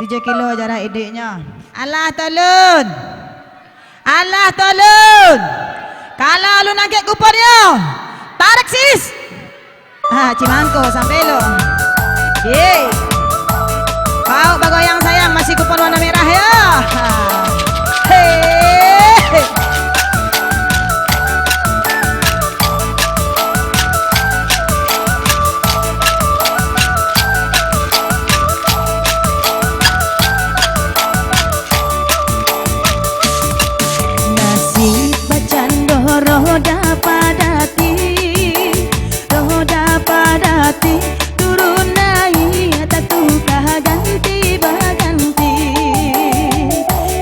7 kilo jarak idiknya. Allah tolong. Allah tolong. Kalau lu nangkep kuponnya, tarik sis. Cimangko sampai lo. Yeay. Kau bagoyang sayang masih kupon warna merah ya. Hei. Nasib bacando roda padati, roda padati, turun naik tatukah ganti baganti,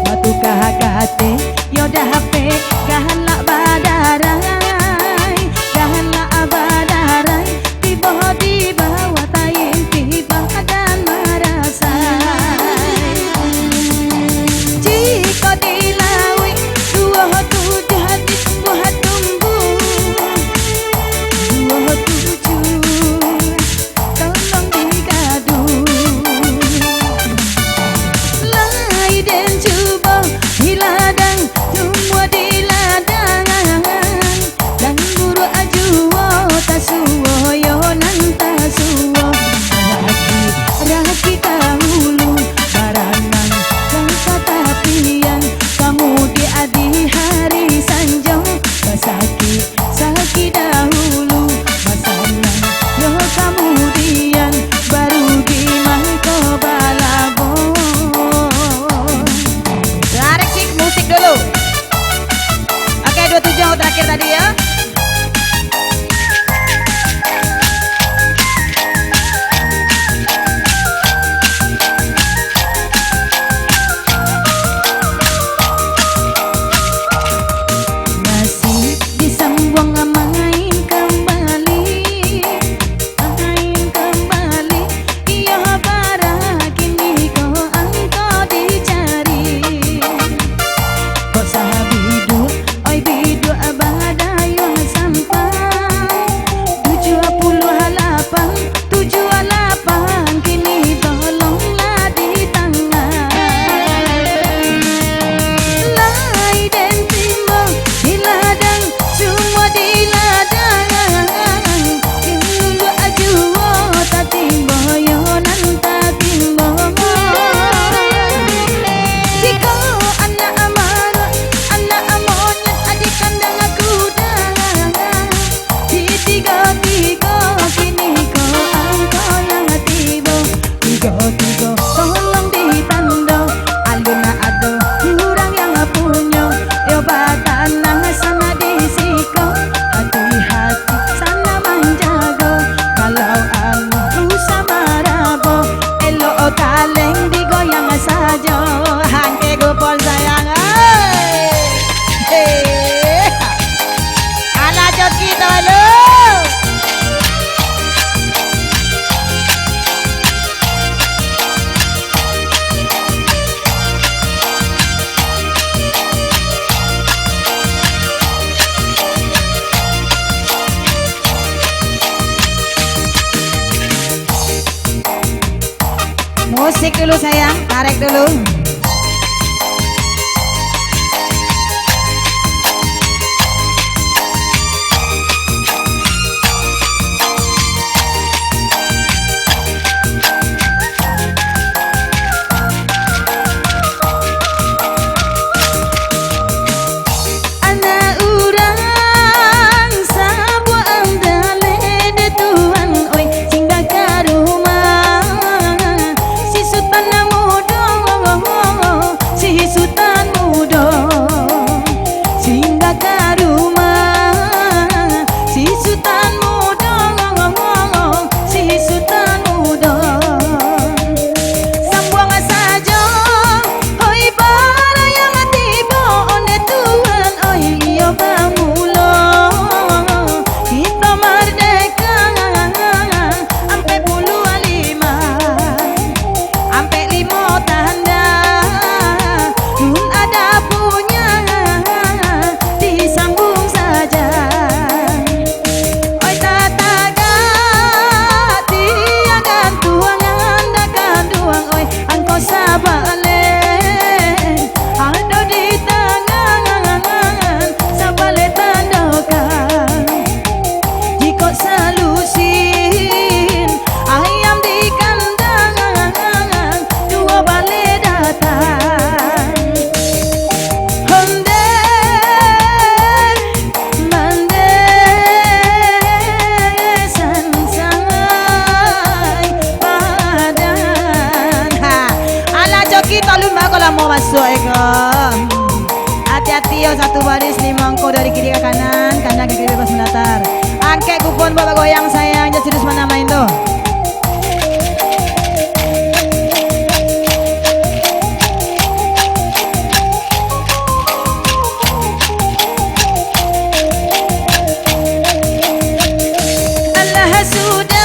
batukah gate yoda hape gahalak badarai, gahalak badarai, tiba-tiba watain tiba dan marasai. Jika dilawi dua tujuh hati buat tumbuh, dua tujuh tolong digaduh. Lai dan cuba hiladang semua di ladang, dan buru ajuwo tasuwo yo nan tasuwo. Raki dahulu barangan dan katapian, kamu di adi hari sanjung basaki sakit dahulu masalah yo kemudian baru di mangko balabo. Tarik sik musik dulu. Oke 27 yang terakhir tadi ya. Masih disambung main kembali, main kembali. Iya bara kini kau engkau dicari. Kau sahabidu, oi bidu abadayo sampai 78, 78 kini tolonglah di tangan. Lai dan timbo di ladang, semua di ladang, dulu ajuwo tak timbo yo nan tak timbo. Jika anak amara, anak monyet adik kandang aku dah, di tiga-tiga kini kau angkau yang tibo, tiga-tiga tolong ditando, aluna ado kurang yang punya, yo batanang sana disiko, hati-hati sana menjaga, kalau aku sama rabo, elo kaleng digoyang saja, Hangke kupon sayang. Ala joki tolong. Musik dulu sayang, tarik dulu. anak urang sabuah andale de Tuhan oi singgah ke rumah si sultan muda mau masuk Eko. Hati-hati yo, satu baris 5 angko dari kiri ke kanan, kandang ke kiri bebas mendatar. Angke kupon bawa goyang sayang, jadi serius mana main tuh. Allah sudah